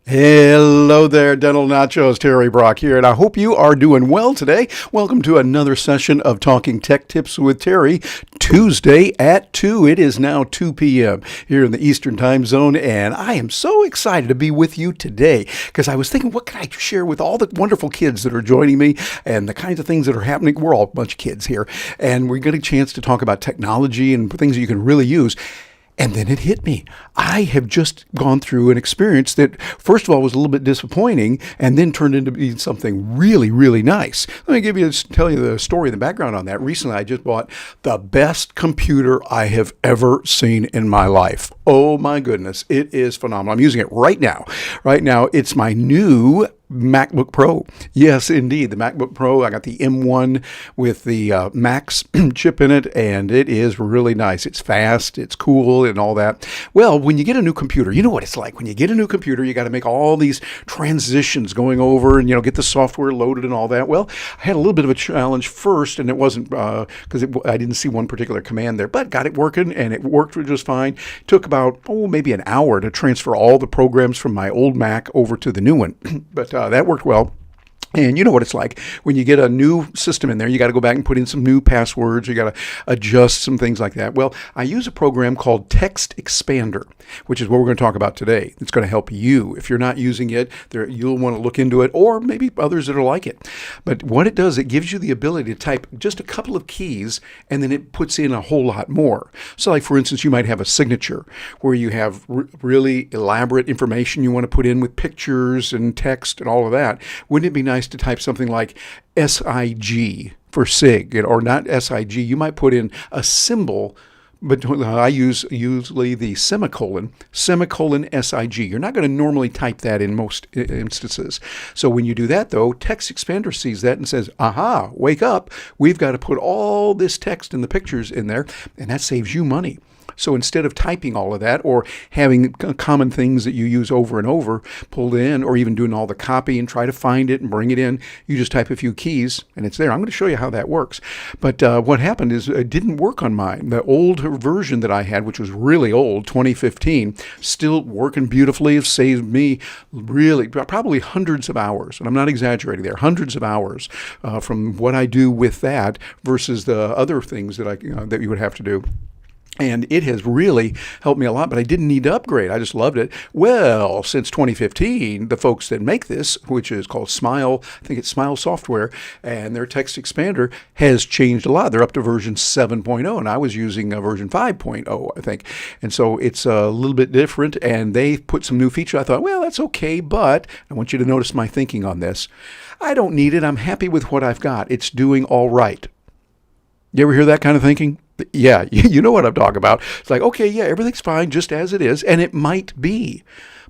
Hello there, Dental Nachos. Terry Brock here, and I hope you are doing well today. Welcome to another session of Talking Tech Tips with Terry, Tuesday at 2. It is now 2 p.m. here in the Eastern Time Zone, and I am so excited to be with you today because I was thinking, what can I share with all the wonderful kids that are joining me and the kinds of things that are happening? We're all a bunch of kids here, and we get a chance to talk about technology and things that you can really use. And then it hit me. I have just gone through an experience that, first of all, was a little bit disappointing and then turned into being something really, really nice. Let me tell you the story, the background on that. Recently, I just bought the best computer I have ever seen in my life. Oh my goodness, it is phenomenal. I'm using it right now. Right now, it's my new MacBook Pro. Yes, indeed, the MacBook Pro. I got the M1 with the Max chip in it, and it is really nice. It's fast, it's cool, and all that. Well, when you get a new computer, you know what it's like. When you get a new computer, you got to make all these transitions going over and, get the software loaded and all that. Well, I had a little bit of a challenge first, and it wasn't because I didn't see one particular command there, but got it working, and it worked just fine. Took about, maybe an hour to transfer all the programs from my old Mac over to the new one, but that worked well. And you know what it's like when you get a new system in there, you got to go back and put in some new passwords. You got to adjust some things like that. Well, I use a program called TextExpander, which is what we're going to talk about today. It's going to help you. If you're not using it, you'll want to look into it, or maybe others that are like it. But what it does, it gives you the ability to type just a couple of keys, and then it puts in a whole lot more. So like, for instance, you might have a signature where you have really elaborate information you want to put in with pictures and text and all of that. Wouldn't it be nice to type something like SIG for SIG, or not SIG? You might put in a symbol, but I use usually the semicolon SIG. You're not going to normally type that in most instances. So when you do that, though, TextExpander sees that and says, aha, wake up. We've got to put all this text and the pictures in there, and that saves you money. So instead of typing all of that or having common things that you use over and over pulled in, or even doing all the copy and try to find it and bring it in, you just type a few keys and it's there. I'm going to show you how that works. But what happened is it didn't work on mine. The old version that I had, which was really old, 2015, still working beautifully. It saved me really probably hundreds of hours. And I'm not exaggerating there, hundreds of hours from what I do with that versus the other things that that you would have to do. And it has really helped me a lot, but I didn't need to upgrade. I just loved it. Well, since 2015, the folks that make this, which is called Smile, I think it's Smile Software, and their TextExpander has changed a lot. They're up to version 7.0, and I was using version 5.0, I think. And so it's a little bit different, and they've put some new features. I thought, well, that's okay, but I want you to notice my thinking on this. I don't need it. I'm happy with what I've got. It's doing all right. You ever hear that kind of thinking? Yeah, you know what I'm talking about. It's like, okay, yeah, everything's fine just as it is, and it might be.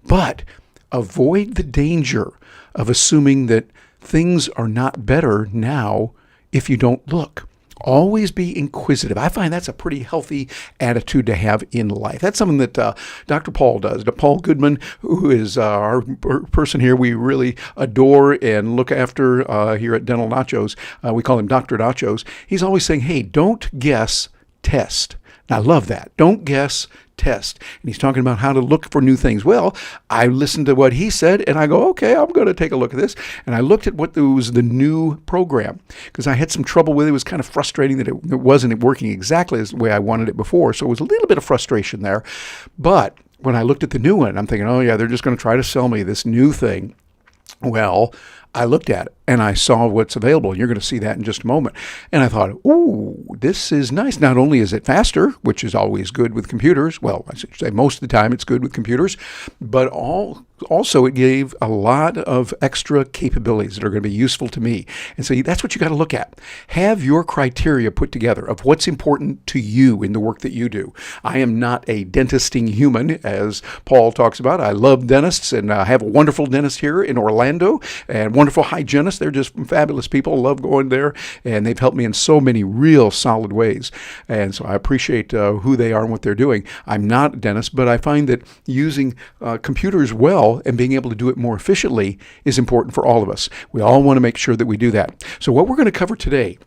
But avoid the danger of assuming that things are not better now if you don't look. Always be inquisitive. I find that's a pretty healthy attitude to have in life. That's something that Dr. Paul does. Paul Goodman, who is our person here we really adore and look after here at Dental Nachos. We call him Dr. Nachos. He's always saying, hey, don't guess, test. And I love that. Don't guess, test. And he's talking about how to look for new things. Well, I listened to what he said and I go, okay, I'm going to take a look at this. And I looked at what was the new program because I had some trouble with it. It was kind of frustrating that it wasn't working exactly as the way I wanted it before. So it was a little bit of frustration there. But when I looked at the new one, I'm thinking, oh yeah, they're just going to try to sell me this new thing. Well, I looked at it and I saw what's available. You're going to see that in just a moment. And I thought, ooh, this is nice. Not only is it faster, which is always good with computers. Well, I should say most of the time it's good with computers, but also it gave a lot of extra capabilities that are going to be useful to me. And so that's what you got to look at. Have your criteria put together of what's important to you in the work that you do. I am not a dentisting human, as Paul talks about. I love dentists, and I have a wonderful dentist here in Orlando and wonderful hygienists. They're just fabulous people. Love going there, and they've helped me in so many real solid ways. And so I appreciate who they are and what they're doing. I'm not a dentist, but I find that using computers well and being able to do it more efficiently is important for all of us. We all want to make sure that we do that. So what we're going to cover today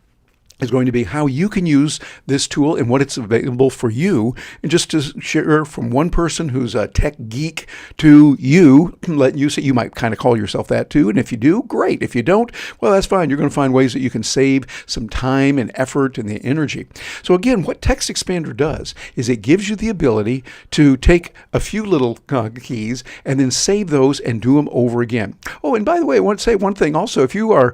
is going to be how you can use this tool and what it's available for you. And just to share from one person who's a tech geek to you, let you say, you might kind of call yourself that too. And if you do, great. If you don't, well, that's fine. You're going to find ways that you can save some time and effort and the energy. So again, what TextExpander does is it gives you the ability to take a few little keys and then save those and do them over again. Oh, and by the way, I want to say one thing also. If you are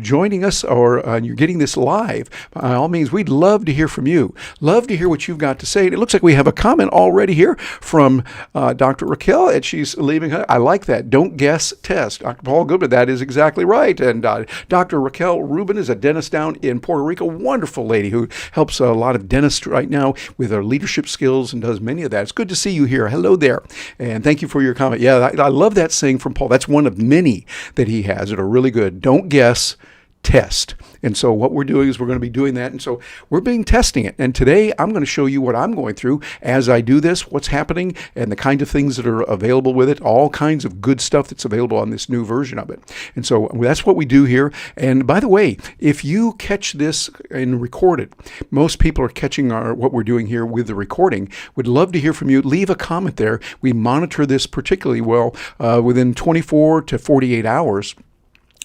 joining us or you're getting this live, by all means, we'd love to hear from you. Love to hear what you've got to say. And it looks like we have a comment already here from Dr. Raquel, and she's leaving her. I like that. Don't guess, test. Dr. Paul Goodman, that is exactly right. And Dr. Raquel Rubin is a dentist down in Puerto Rico. Wonderful lady who helps a lot of dentists right now with their leadership skills and does many of that. It's good to see you here. Hello there. And thank you for your comment. Yeah, I love that saying from Paul. That's one of many that he has that are really good. Don't guess, test. And so what we're doing is we're going to be doing that. And so we're being testing it. And today I'm going to show you what I'm going through as I do this, what's happening, and the kind of things that are available with it, all kinds of good stuff that's available on this new version of it. And so that's what we do here. And by the way, if you catch this and record it, most people are catching what we're doing here with the recording. Would love to hear from you. Leave a comment there. We monitor this particularly well within 24 to 48 hours.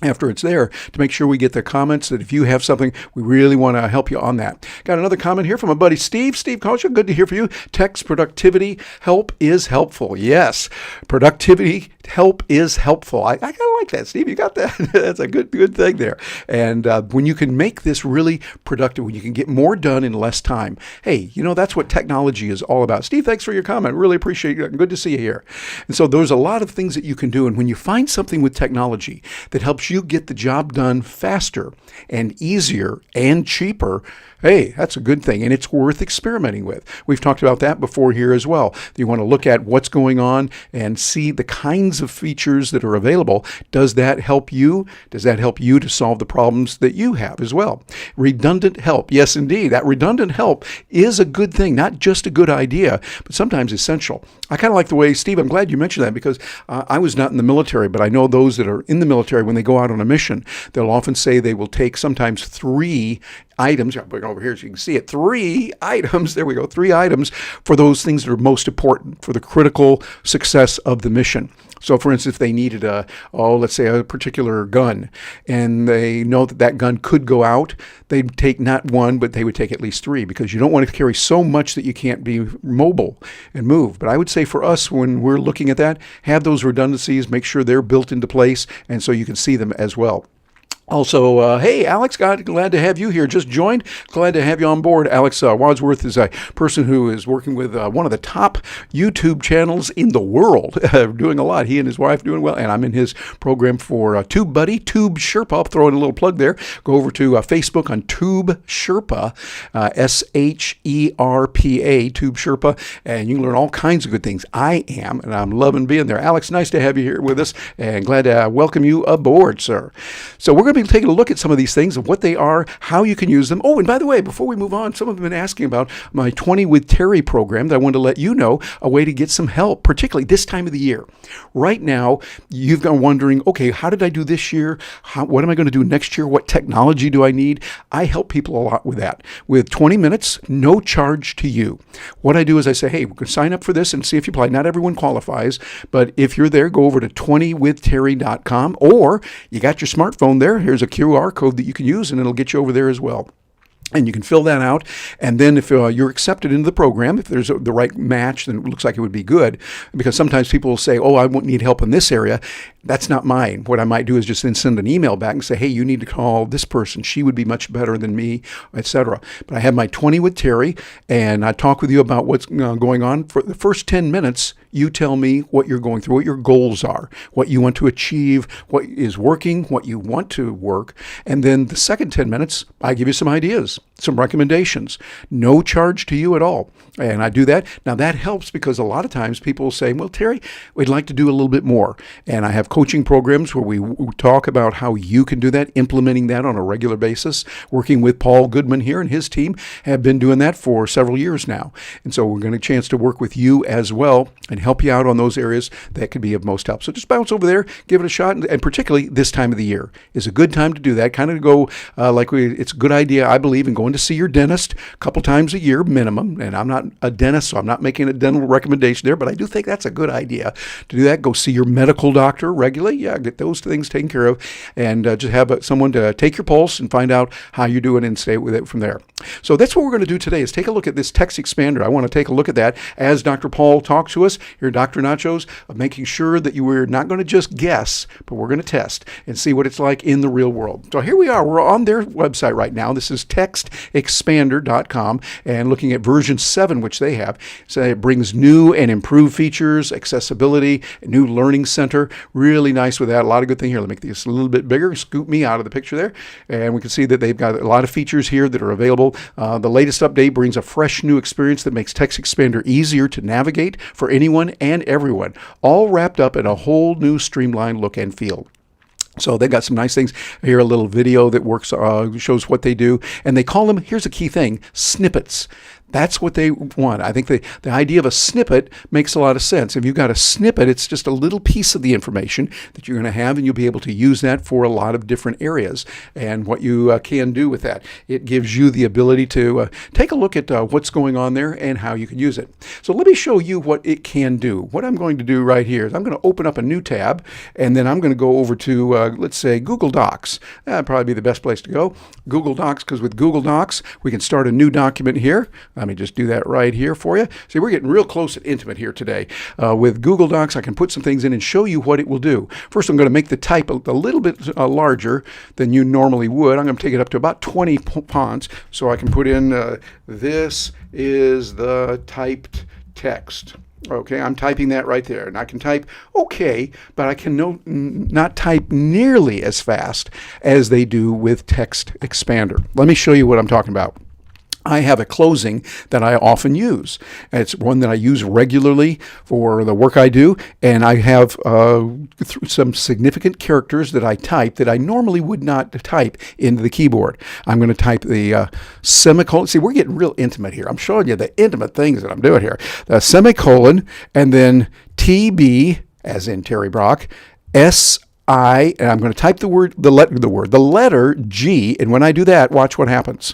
After it's there, to make sure we get the comments, that if you have something, we really want to help you on that. Got another comment here from a buddy, Steve. Steve Kosha, good to hear from you. Text productivity help is helpful. Yes, productivity help is helpful. I kind of like that, Steve. You got that. That's a good thing there. And when you can make this really productive, when you can get more done in less time, hey, that's what technology is all about. Steve, thanks for your comment. Really appreciate it. Good to see you here. And so there's a lot of things that you can do. And when you find something with technology that helps you get the job done faster and easier and cheaper, hey, that's a good thing, and it's worth experimenting with. We've talked about that before here as well. You want to look at what's going on and see the kinds of features that are available. Does that help you? Does that help you to solve the problems that you have as well? Redundant help. Yes, indeed. That redundant help is a good thing, not just a good idea, but sometimes essential. I kind of like the way, Steve, I'm glad you mentioned that, because I was not in the military, but I know those that are in the military, when they go out on a mission, they'll often say they will take sometimes 3 items. I'll bring it over here so you can see it. 3 items. There we go. 3 items for those things that are most important for the critical success of the mission. So, for instance, if they needed let's say a particular gun, and they know that gun could go out, they'd take not 1, but they would take at least 3, because you don't want to carry so much that you can't be mobile and move. But I would say for us, when we're looking at that, have those redundancies, make sure they're built into place, and so you can see them as well. Also, hey, Alex, glad to have you here. Just joined. Glad to have you on board. Alex Wadsworth is a person who is working with one of the top YouTube channels in the world, doing a lot. He and his wife doing well, and I'm in his program for TubeBuddy, Tube Sherpa. I'll throw in a little plug there. Go over to Facebook on Tube Sherpa, SHERPA, Tube Sherpa, and you can learn all kinds of good things. I am, and I'm loving being there. Alex, nice to have you here with us, and glad to welcome you aboard, sir. So we're going to be taking a look at some of these things, of what they are, how you can use them. Oh, and by the way, before we move on, some of them have been asking about my 20 with Terry program that I wanted to let you know, a way to get some help, particularly this time of the year. Right now, you've been wondering, okay, how did I do this year? What am I going to do next year? What technology do I need? I help people a lot with that. With 20 minutes, no charge to you. What I do is I say, hey, we can sign up for this and see if you apply. Not everyone qualifies, but if you're there, go over to 20withterry.com, or you got your smartphone there. Here's a QR code that you can use, and it'll get you over there as well. And you can fill that out, and then if you're accepted into the program, if there's the right match, then it looks like it would be good. Because sometimes people will say, oh, I won't need help in this area. That's not mine. What I might do is just then send an email back and say, hey, you need to call this person. She would be much better than me, etc. But I have my 20 with Terry, and I talk with you about what's going on. For the first 10 minutes, you tell me what you're going through, what your goals are, what you want to achieve, what is working, what you want to work. And then the second 10 minutes, I give you some ideas, some recommendations. No charge to you at all. And I do that. Now that helps because a lot of times people will say, well, Terry, we'd like to do a little bit more. And I have coaching programs where we talk about how you can do that, implementing that on a regular basis. Working with Paul Goodman here and his team have been doing that for several years now. And so we're going to get a chance to work with you as well and help you out on those areas that could be of most help. So just bounce over there, give it a shot, and particularly this time of the year is a good time to do that. Kind of go it's a good idea, I believe, in going to see your dentist a couple times a year minimum. And I'm not a dentist, so I'm not making a dental recommendation there, but I do think that's a good idea to do that. Go see your medical doctor regularly. Yeah, get those things taken care of, and just have someone to take your pulse and find out how you're doing and stay with it from there. So that's what we're going to do today is take a look at this TextExpander. I want to take a look at that as Dr. Paul talks to us here at Dr. Nachos, of making sure that you are not going to just guess, but we're going to test and see what it's like in the real world. So here we are. We're on their website right now. This is TextExpander.com, and looking at version 7, which they have. So it brings new and improved features, accessibility, a new learning center. Really nice with that. A lot of good things here. Let me make this a little bit bigger. Scoop me out of the picture there. And we can see that they've got a lot of features here that are available. The latest update brings a fresh new experience that makes TextExpander easier to navigate for anyone and everyone, all wrapped up in a whole new streamlined look and feel. So they've got some nice things here, a little video that works, shows what they do. And they call them, here's a key thing, snippets. That's what they want. I think the idea of a snippet makes a lot of sense. If you've got a snippet, it's just a little piece of the information that you're going to have, and you'll be able to use that for a lot of different areas. And what you can do with that, it gives you the ability to take a look at what's going on there and how you can use it. So let me show you what it can do. What I'm going to do right here is I'm going to open up a new tab, and then I'm going to go over to, let's say, Google Docs. That'd probably be the best place to go. Google Docs, because with Google Docs, we can start a new document here. Let me just do that right here for you. See, we're getting real close and intimate here today. With Google Docs, I can put some things in and show you what it will do. First, I'm going to make the type a little bit larger than you normally would. I'm going to take it up to about 20 fonts so I can put in, this is the typed text. Okay, I'm typing that right there, and I can type okay, but I can not type nearly as fast as they do with TextExpander. Let me show you what I'm talking about. I have a closing that I often use. It's one that I use regularly for the work I do, and I have some significant characters that I type that I normally would not type into the keyboard. I'm going to type the semicolon. See, we're getting real intimate here. I'm showing you the intimate things that I'm doing here. The semicolon, and then TB, as in Terry Brock, SI, and I'm going to type the letter G, and when I do that, watch what happens.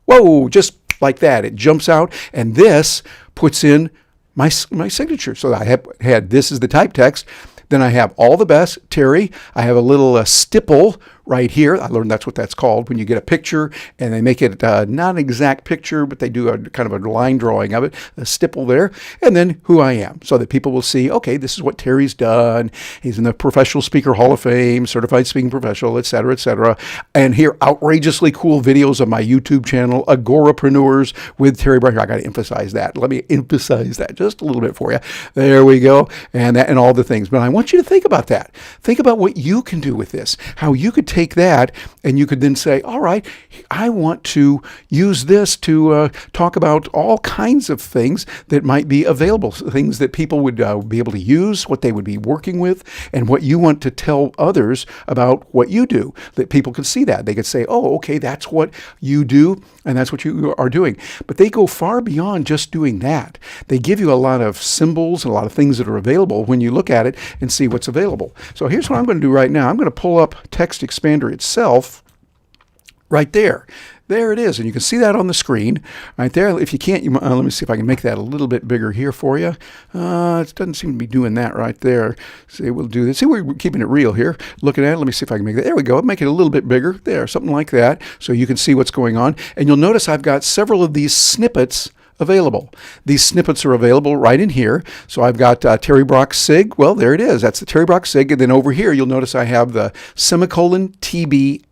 Whoa, just like that. It jumps out, and this puts in my signature. So I had this is the type text. Then I have all the best, Terry. I have a little stipple right here. I learned that's what that's called when you get a picture and they make it not an exact picture, but they do a kind of a line drawing of it, a stipple there, and then who I am, so that people will see, okay, this is what Terry's done. He's in the Professional Speaker Hall of Fame, certified speaking professional, et cetera, et cetera. And here, outrageously cool videos of my YouTube channel, Agorapreneurs with Terry Brown. I got to emphasize that. Let me emphasize that just a little bit for you. There we go, and that and all the things. But I want you to think about that. Think about what you can do with this, how you could take that and you could then say, all right, I want to use this to talk about all kinds of things that might be available, things that people would be able to use, what they would be working with, and what you want to tell others about what you do, that people could see that. They could say, oh, okay, that's what you do, and that's what you are doing. But they go far beyond just doing that. They give you a lot of symbols and a lot of things that are available when you look at it and see what's available. So here's what I'm going to do right now. I'm going to pull up TextExpander itself right there. There it is, and you can see that on the screen right there. If you can't, let me see if I can make that a little bit bigger here for you. It doesn't seem to be doing that right there. See, we'll do this. See, we're keeping it real here. Looking at it, let me see if I can make that. There we go. Make it a little bit bigger. There, something like that, so you can see what's going on. And you'll notice I've got several of these snippets available. These snippets are available right in here. So I've got Terry Brock SIG. Well, there it is. That's the Terry Brock SIG. And then over here, you'll notice I have the semicolon TBSIG.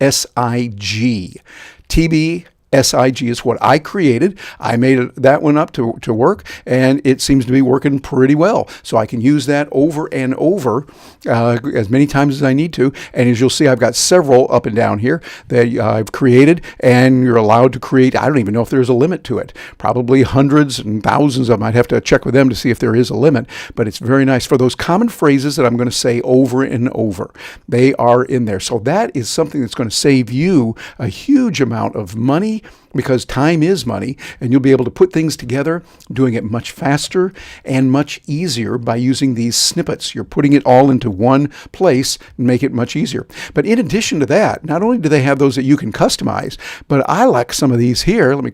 TBSIG is what I created. I made that one up to work, and it seems to be working pretty well. So I can use that over and over as many times as I need to. And as you'll see, I've got several up and down here that I've created, and you're allowed to create. I don't even know if there's a limit to it. Probably hundreds and thousands of them. I'd have to check with them to see if there is a limit, but it's very nice for those common phrases that I'm going to say over and over. They are in there. So that is something that's going to save you a huge amount of money, because time is money, and you'll be able to put things together, doing it much faster and much easier by using these snippets. You're putting it all into one place and make it much easier. But in addition to that, not only do they have those that you can customize, but I like some of these here. Let me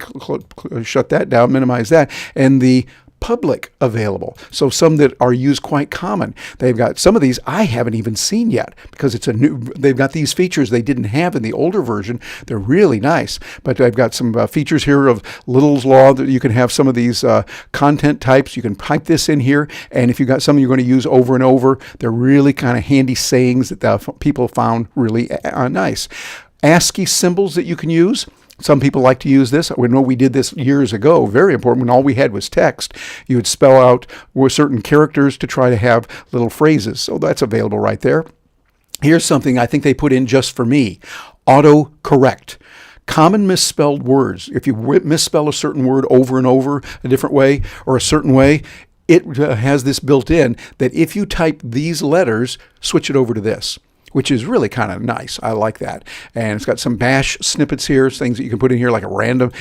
shut that down, minimize that, and the public available. So some that are used quite common. They've got some of these I haven't even seen yet, because it's a new, they've got these features they didn't have in the older version. They're really nice. But I've got some features here of Little's Law that you can have some of these content types. You can type this in here, and if you've got some you're going to use over and over, they're really kind of handy sayings that people found really nice. ASCII symbols that you can use. Some people like to use this. We know we did this years ago. Very important. When all we had was text, you would spell out certain characters to try to have little phrases. So that's available right there. Here's something I think they put in just for me. Autocorrect. Common misspelled words. If you misspell a certain word over and over a different way or a certain way, it has this built in that if you type these letters, switch it over to this, which is really kind of nice. I like that. And it's got some bash snippets here, things that you can put in here, like a random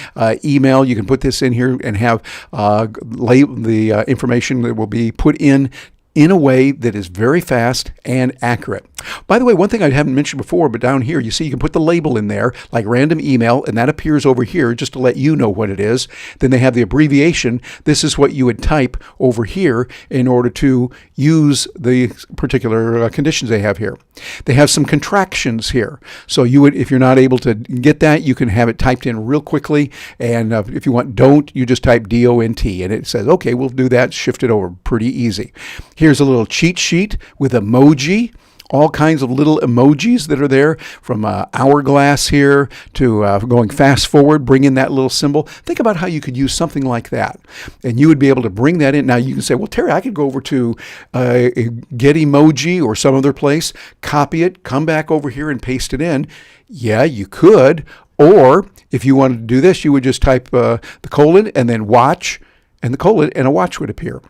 email. You can put this in here and have the information that will be put in a way that is very fast and accurate. By the way, one thing I haven't mentioned before, but down here, you see you can put the label in there, like random email, and that appears over here just to let you know what it is. Then they have the abbreviation. This is what you would type over here in order to use the particular conditions they have here. They have some contractions here. So you would, if you're not able to get that, you can have it typed in real quickly. And if you want don't, you just type DONT, and it says, okay, we'll do that, shift it over. Pretty easy. Here's a little cheat sheet with emoji. All kinds of little emojis that are there, from hourglass here to going fast forward, bring in that little symbol. Think about how you could use something like that. And you would be able to bring that in. Now you can say, well, Terry, I could go over to Get Emoji or some other place, copy it, come back over here and paste it in. Yeah, you could. Or if you wanted to do this, you would just type the colon and then watch, and the colon, and a watch would appear.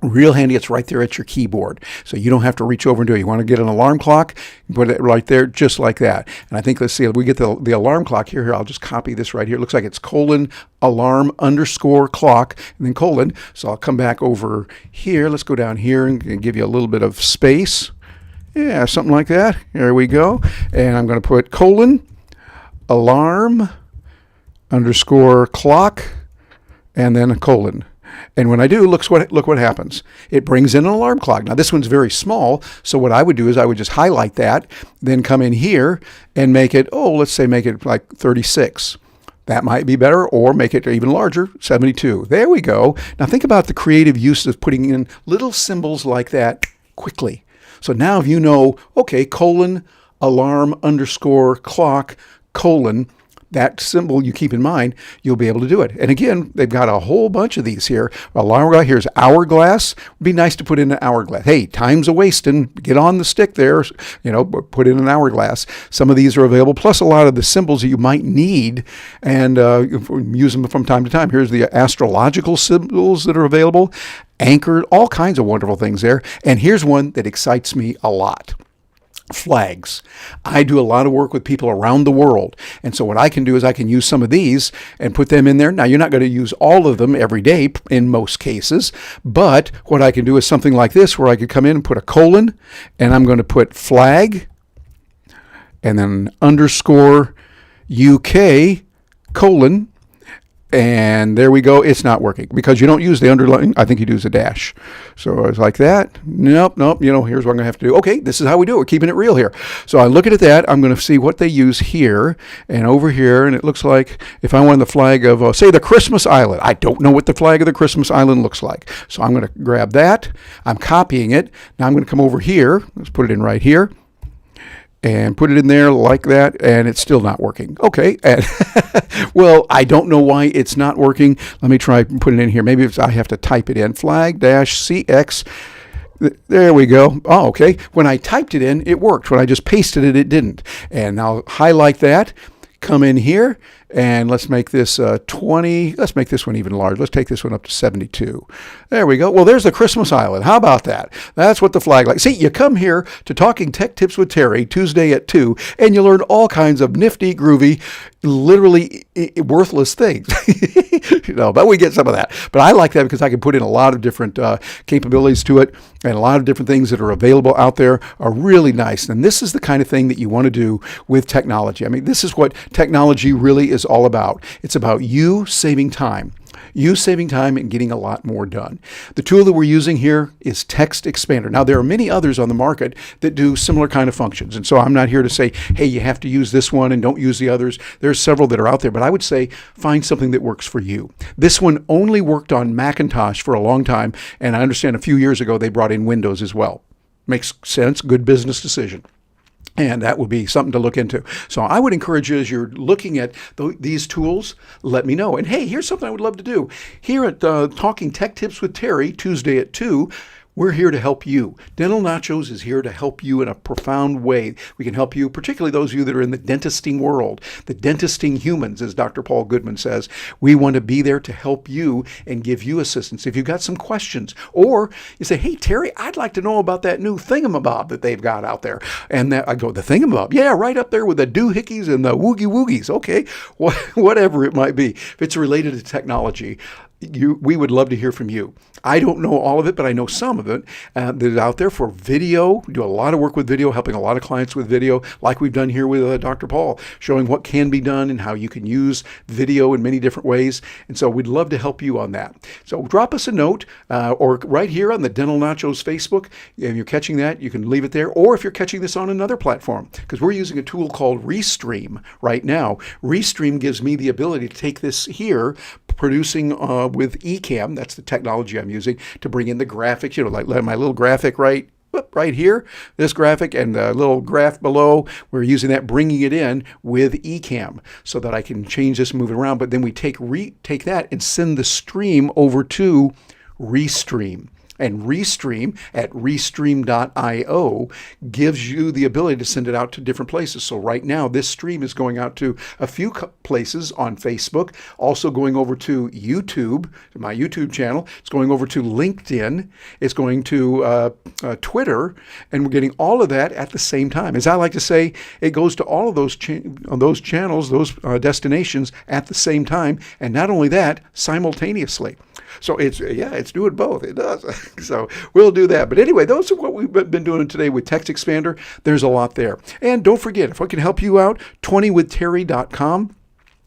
Real handy. It's right there at your keyboard, so you don't have to reach over and do it. You want to get an alarm clock, you put it right there, just like that. And I think, let's see, we get the alarm clock here. I'll just copy this right here. It looks like it's colon alarm underscore clock and then colon. So I'll come back over here. Let's go down here and give you a little bit of space. Yeah, something like that. There we go. And I'm going to put colon alarm underscore clock and then a colon. And when I do, look what happens. It brings in an alarm clock. Now this one's very small, so what I would do is I would just highlight that, then come in here and make it, let's say make it like 36. That might be better, or make it even larger, 72. There we go. Now think about the creative use of putting in little symbols like that quickly. So now if you know, okay, colon alarm underscore clock colon, that symbol you keep in mind, you'll be able to do it. And again, they've got a whole bunch of these here. Here's hourglass. It'd be nice to put in an hourglass. Hey, time's a-wasting. Get on the stick there. Put in an hourglass. Some of these are available, plus a lot of the symbols that you might need, and use them from time to time. Here's the astrological symbols that are available. Anchored, all kinds of wonderful things there. And here's one that excites me a lot. Flags. I do a lot of work with people around the world, and so what I can do is I can use some of these and put them in there. Now you're not going to use all of them every day in most cases, but what I can do is something like this, where I could come in and put a colon, and I'm going to put flag and then underscore UK colon, and there we go. It's not working because you don't use the underline. I think you use a dash. So it's like that. Nope. Here's what I'm going to have to do. Okay, this is how we do it. We're keeping it real here. So I'm looking at that. I'm going to see what they use here and over here. And it looks like if I wanted the flag of, say, the Christmas Island. I don't know what the flag of the Christmas Island looks like. So I'm going to grab that. I'm copying it. Now I'm going to come over here. Let's put it in right here. And put it in there like that, and it's still not working. Okay, and well, I don't know why it's not working. Let me try and put it in here. Maybe I have to type it in. Flag-CX. There we go. Oh, okay. When I typed it in, it worked. When I just pasted it, it didn't. And I'll highlight that. Come in here, and let's make this 20. Let's make this one even larger. Let's take this one up to 72. There we go. Well, there's the Christmas Island. How about that? That's what the flag like. See, you come here to Talking Tech Tips with Terry Tuesday at 2, and you learn all kinds of nifty, groovy, literally worthless things. But we get some of that. But I like that because I can put in a lot of different capabilities to it, and a lot of different things that are available out there are really nice. And this is the kind of thing that you want to do with technology. I mean, this is what technology really is all about. It's about you saving time. You saving time and getting a lot more done. The tool that we're using here is TextExpander. Now, there are many others on the market that do similar kind of functions. And so I'm not here to say, hey, you have to use this one and don't use the others. There's several that are out there, but I would say find something that works for you. This one only worked on Macintosh for a long time, and I understand a few years ago they brought in Windows as well. Makes sense, good business decision. And that would be something to look into. So I would encourage you, as you're looking at these tools, let me know. And hey, here's something I would love to do. Here at Talking Tech Tips with Terry, Tuesday at 2, we're here to help you. Dental Nachos is here to help you in a profound way. We can help you, particularly those of you that are in the dentisting world, the dentisting humans, as Dr. Paul Goodman says. We want to be there to help you and give you assistance. If you've got some questions, or you say, hey, Terry, I'd like to know about that new thingamabob that they've got out there. And I go, the thingamabob? Yeah, right up there with the doohickeys and the woogie woogies. Okay, whatever it might be. If it's related to technology, we would love to hear from you. I don't know all of it, but I know some of it that is out there for video. We do a lot of work with video, helping a lot of clients with video, like we've done here with Dr. Paul, showing what can be done and how you can use video in many different ways. And so we'd love to help you on that. So drop us a note or right here on the Dental Nachos Facebook. If you're catching that, you can leave it there. Or if you're catching this on another platform, because we're using a tool called Restream right now. Restream gives me the ability to take this here, producing with Ecamm, that's the technology I'm using, to bring in the graphics, like my little graphic right here, this graphic, and the little graph below. We're using that, bringing it in with Ecamm so that I can change this, move it around. But then we take that and send the stream over to Restream. And Restream at restream.io gives you the ability to send it out to different places. So right now, this stream is going out to a few places on Facebook, also going over to YouTube, my YouTube channel. It's going over to LinkedIn. It's going to Twitter, and we're getting all of that at the same time. As I like to say, it goes to all of those channels, those destinations at the same time, and not only that, simultaneously. So it's doing both. It does. So we'll do that. But anyway, those are what we've been doing today with TextExpander. There's a lot there. And don't forget, if I can help you out, 20withterry.com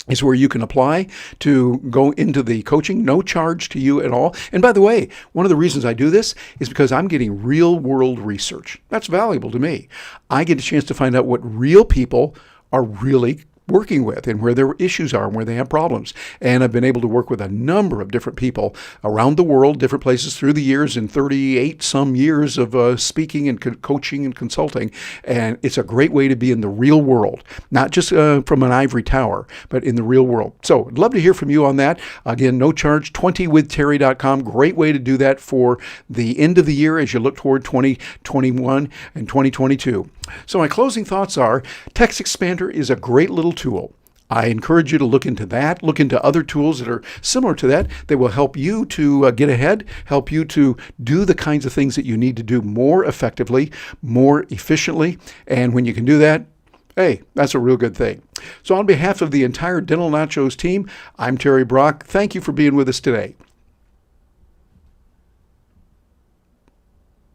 is where you can apply to go into the coaching, no charge to you at all. And by the way, one of the reasons I do this is because I'm getting real world research. That's valuable to me. I get a chance to find out what real people are really working with and where their issues are and where they have problems. And I've been able to work with a number of different people around the world, different places through the years, in 38 some years of speaking and coaching and consulting. And it's a great way to be in the real world, not just from an ivory tower, but in the real world. So I'd love to hear from you on that. Again, no charge, 20withterry.com. Great way to do that for the end of the year as you look toward 2021 and 2022. So my closing thoughts are, TextExpander is a great little tool. I encourage you to look into that, look into other tools that are similar to that will help you to get ahead, help you to do the kinds of things that you need to do more effectively, more efficiently. And when you can do that, hey, that's a real good thing. So on behalf of the entire Dental Nachos team, I'm Terry Brock. Thank you for being with us today.